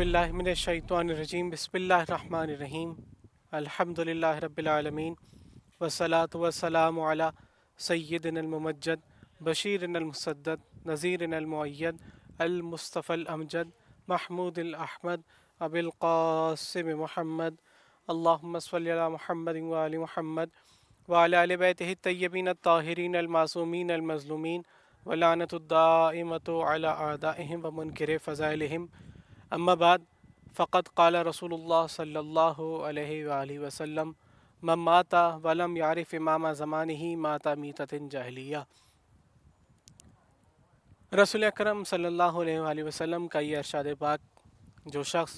बिल्लाहि मिनश्शैतानिर्रजीम बिस्मिल्लाहिर्रहमानिर्रहीम अल्हम्दुलिल्लाहि रब्बिल आलमीन वस्सलातु वस्सलामु अला सय्यिदिनल मुमज्जद बशीरिनल मुसद्दद नज़ीरिनल मुअय्यद अल मुस्तफ़ल अमजद महमूदिल अहमद अबिल क़ासिम मुहम्मद अल्लाहुम्मा सल्लि अला मुहम्मदिन व आलि मुहम्मद व अला आलि बैतिहि तय्यबीन अत्ताहिरीन अल मासूमीन अल मज़लूमीन व लानतुद दाइमतु अला आदाइहिम व मुनकिरि फ़ज़ाइलिहिम अम्मा बाद फ़क़द क़ाल रसूलुल्लाह सल्लल्लाहु अलैहि वालैहि वसल्लम मन माता वलम यारिफ़ इमाम ज़मानिही माता मीततिन जाहिलिया। रसूल अकरम सल्लल्लाहु अलैहि वसल्लम का ये इरशाद पाक, जो शख्स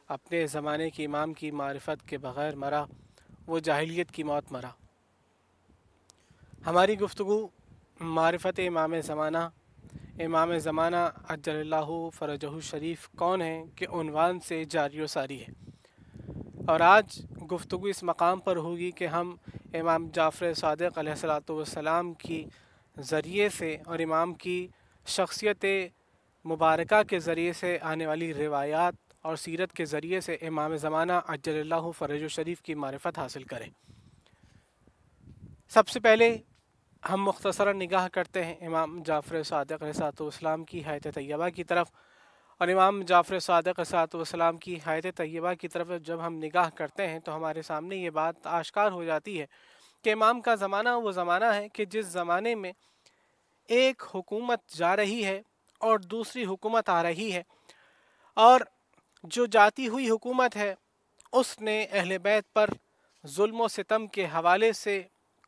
अपने ज़माने के इमाम की मारिफत के बग़ैर मरा वो जाहिलियत की मौत मरा। हमारी गुफ्तगू मारिफत इमाम ज़माना अज्जलल्लाहु फ़रजहु शरीफ कौन है के उन्वान से जारी व सारी है। और आज गुफ्तगू इस मकाम पर होगी कि हम इमाम जाफ़र सादिक़ अलैहिस्सलातु वस्सलाम की ज़रिए से और इमाम की शख्सियत मुबारका के ज़रिए से आने वाली रिवायात और सीरत के ज़रिए से इमाम ज़माना अज्जलल्लाहु फ़रजहु शरीफ की मारिफत हासिल करें। सबसे पहले हम मुख्तसरन निगाह करते हैं इमाम जाफ़र सादिक़ अलैहिस्सलाम की हयात तय्यबा की तरफ। और इमाम जाफ़र सादिक़ अलैहिस्सलाम की हयात तय्यबा की तरफ जब हम निगाह करते हैं तो हमारे सामने ये बात आश्कार हो जाती है कि इमाम का ज़माना वो ज़माना है कि जिस ज़माने में एक हुकूमत जा रही है और दूसरी हुकूमत आ रही है, और जो जाती हुई हुकूमत है उसने अहले बैत पर जुल्म व सितम के हवाले से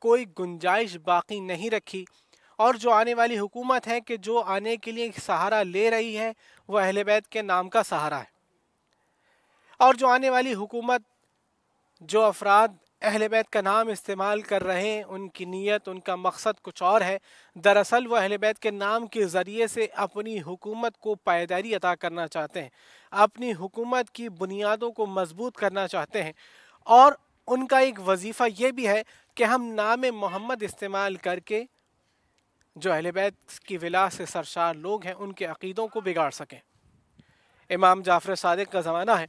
कोई गुंजाइश बाकी नहीं रखी, और जो आने वाली हुकूमत है कि जो आने के लिए सहारा ले रही है वो अहले बैत के नाम का सहारा है। और जो आने वाली हुकूमत, जो अफराद अहले बैत का नाम इस्तेमाल कर रहे हैं, उनकी नीयत, उनका मकसद कुछ और है। दरअसल वो अहले बैत के नाम के ज़रिए से अपनी हुकूमत को पायदारी अता करना चाहते हैं, अपनी हुकूमत की बुनियादों को मजबूत करना चाहते हैं। और उनका एक वजीफ़ा ये भी है कि हम नाम मोहम्मद इस्तेमाल करके जो अहले बैत की विला से सरशार लोग हैं उनके अक़ीदों को बिगाड़ सकें। इमाम जाफ़र सादिक़ का ज़माना है,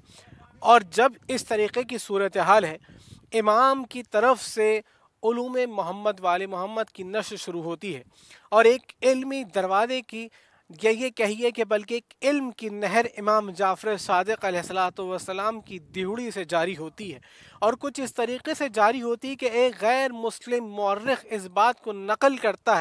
और जब इस तरीक़े की सूरत हाल है, इमाम की तरफ से उलूम मोहम्मद वाले मोहम्मद की नशर शुरू होती है, और एक इल्मी दरवाज़े की ये कहिए कि बल्कि एक इल्म की नहर इमाम जाफ़र सादिक़ अलैहिस्सलाम की दिहुड़ी से जारी होती है। और कुछ इस तरीक़े से जारी होती है कि एक गैर मुस्लिम मौर्रिख़ इस बात को नकल करता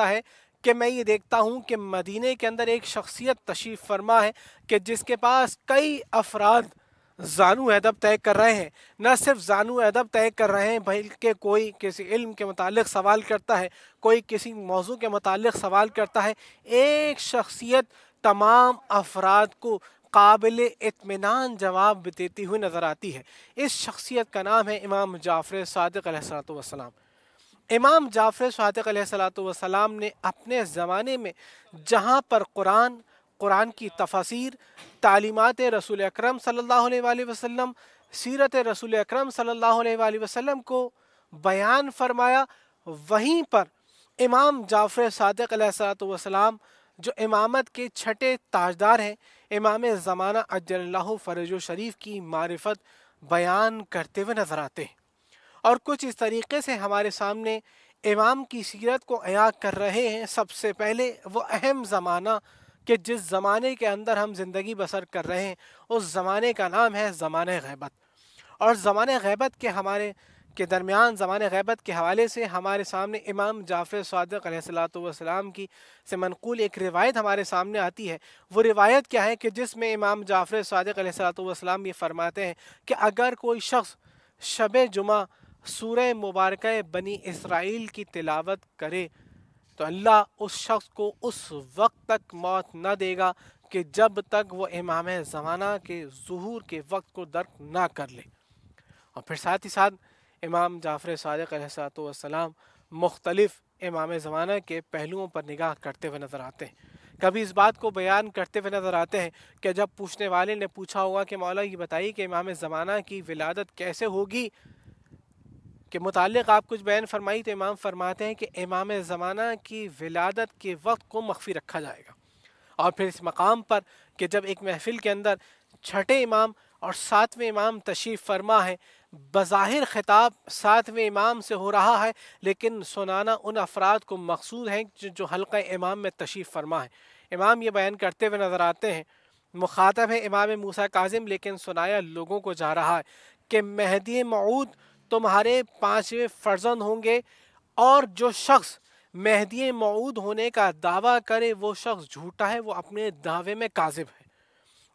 है कि मैं ये देखता हूँ कि मदीने के अंदर एक शख्सियत तशरीफ़ फरमा है कि जिसके पास कई अफराद ज़ानू अदब तय कर रहे हैं। न सिर्फ ज़ानू अदब तय कर रहे हैं बल्कि कोई किसी इल्म के मुतालिक सवाल करता है, कोई किसी मौजू के मुतालिक सवाल करता है। एक शख्सियत तमाम अफराद को काबिल इत्मीनान जवाब देती हुई नज़र आती है। इस शख्सियत का नाम है इमाम जाफ़र सादिक़ अलैहिस्सलाम। इमाम जाफ़र सादिक़ अलैहिस्सलाम ने अपने ज़माने में जहाँ पर कुरान की तफसीर, तालीमात रसूल अकरम सल्लल्लाहु अलैहि वसल्लम, सीरत रसूल अकरम सल्लल्लाहु अलैहि वसल्लम को बयान फरमाया, वहीं पर इमाम जाफ़र सादिक़ अलैहिस्सलाम जो इमामत के छठे ताजदार हैं, इमाम ज़माना अज्जलल्लाहु फ़रजहु शरीफ की मारिफत बयान करते हुए नज़र आते हैं। और कुछ इस तरीक़े से हमारे सामने इमाम की सीरत को अयां कर रहे हैं। सबसे पहले वो अहम ज़माना कि जिस ज़माने के अंदर हम ज़िंदगी बसर कर रहे हैं, उस ज़माने का नाम है ज़माने ग़ैबत। और ज़माने ग़ैबत के दरमियान ज़माने ग़ैबत के हवाले से हमारे सामने इमाम जाफ़र सादिक़ अलैहिस्सलाम की से मनक़ूल एक रिवायत हमारे सामने आती है। वो रिवायत क्या है कि जिसमें इमाम जाफ़र सादिक़ अलैहिस्सलाम ये फरमाते हैं कि अगर कोई शख्स शब जुमा सूरह मुबारक बनी इसराइल की तिलावत करे तो अल्लाह उस शख्स को उस वक्त तक मौत न देगा कि जब तक वो इमाम ज़माना के ज़ुहूर के वक्त को दर्क ना कर ले। और फिर साथ ही साथ इमाम जाफ़र सादिक़ अलैहिस्सलाम मुख्तलिफ़ इमाम ज़माना के पहलुओं पर निगाह करते हुए नज़र आते हैं। कभी इस बात को बयान करते हुए नज़र आते हैं कि जब पूछने वाले ने पूछा होगा कि मौला ये बताइए कि इमाम ज़माना की विलादत कैसे होगी के मुतालिक आप कुछ बयान फरमाई, तो इमाम फरमाते हैं कि इमाम ज़माना की विलादत के वक्त को मख्फी रखा जाएगा। اور پھر اس مقام پر کہ جب ایک محفل کے اندر چھٹے امام اور ساتویں امام تشریف فرما ہے، بظاہر خطاب ساتویں امام سے ہو رہا ہے، لیکن سنانا ان افراد کو مقصود ہے جو حلقہ امام میں تشریف فرما ہے۔ امام یہ بیان کرتے ہوئے نظر آتے ہیں، مخاطب ہے امام موسیٰ کاظم، لیکن سنایا لوگوں کو جا رہا ہے کہ مہدی موعود تمہارے 5ویں فرزند ہوں گے، اور جو شخص مہدی موعود ہونے کا دعویٰ کرے وہ شخص جھوٹا ہے، وہ اپنے دعوے میں کاذب ہے۔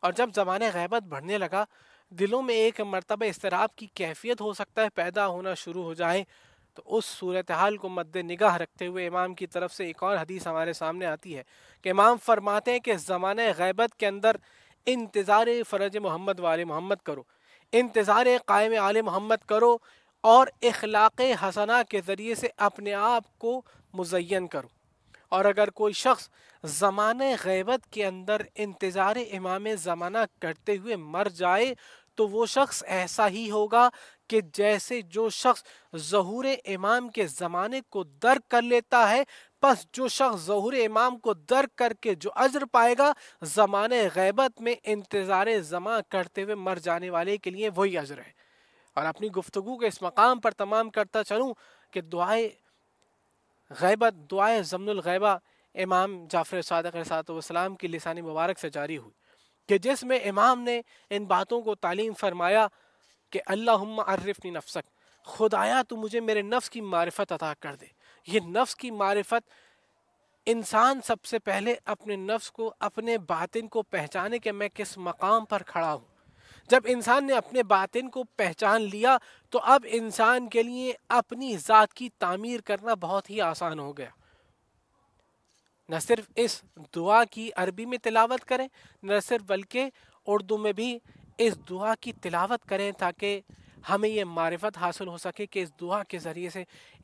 اور جب زمانہ غیبت بڑھنے لگا، دلوں میں ایک مرتبہ اضطراب کی کیفیت ہو سکتا ہے پیدا ہونا شروع ہو جائے، تو اس صورتحال کو مد نگاہ رکھتے ہوئے امام کی طرف سے ایک اور حدیث ہمارے سامنے آتی ہے کہ امام فرماتے ہیں کہ زمانہ غیبت کے اندر انتظار فرج محمد و آل محمد کرو، انتظار قائم آل محمد کرو، اور اخلاق حسنہ کے ذریعے سے اپنے آپ کو مزین کرو۔ اور اگر کوئی شخص زمانہ غیبت کے اندر انتظار امام زمانہ کرتے ہوئے مر جائے تو وہ شخص ایسا ہی ہوگا کہ جیسے جو شخص ظہور امام کے زمانے کو درک کر لیتا ہے، پس جو شخص ظہور امام کو درک کر کے جو اجر پائے گا، زمانہ غیبت میں انتظار زمان کرتے ہوئے مر جانے والے کے لیے وہی اجر ہے۔ اور اپنی گفتگو کے اس مقام پر تمام کرتا چلوں کہ دعائے غیبت، دعائے ضمن الغیبہ امام جعفر صادق علیہ السلام کی لسانی مبارک سے جاری ہوئی، کہ جس میں امام نے ان باتوں کو تعلیم فرمایا کہ اللہم عرفنی نفسک، خدایا تو مجھے میرے نفس کی معرفت عطا کر دے۔ یہ نفس کی معرفت، انسان سب سے پہلے اپنے نفس کو، اپنے باطن کو پہچانے کہ میں کس مقام پر کھڑا ہوں۔ جب انسان نے اپنے باطن کو پہچان لیا تو اب انسان کے لیے اپنی ذات کی تعمیر کرنا بہت ہی آسان ہو گیا۔ نہ صرف اس دعا کی عربی میں تلاوت کریں، نہ صرف بلکہ اردو میں بھی اس دعا کی تلاوت کریں، تاکہ ہمیں یہ معرفت حاصل ہو سکے کہ اس دعا کے ذریعے سے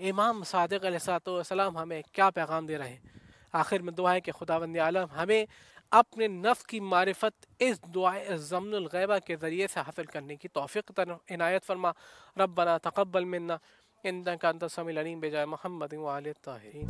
امام صادق علیہ السلام ہمیں کیا پیغام دے رہے ہیں۔ آخر میں دعا ہے کہ خداوند عالم ہمیں اپنے نفس کی معرفت اس دعائے ضمن الغیبہ کے ذریعے سے حاصل کرنے کی توفیق عنایت فرما۔ ربنا تقبل منا انک انت السمیع العلیم بجائے محمد و آل الطاہرین۔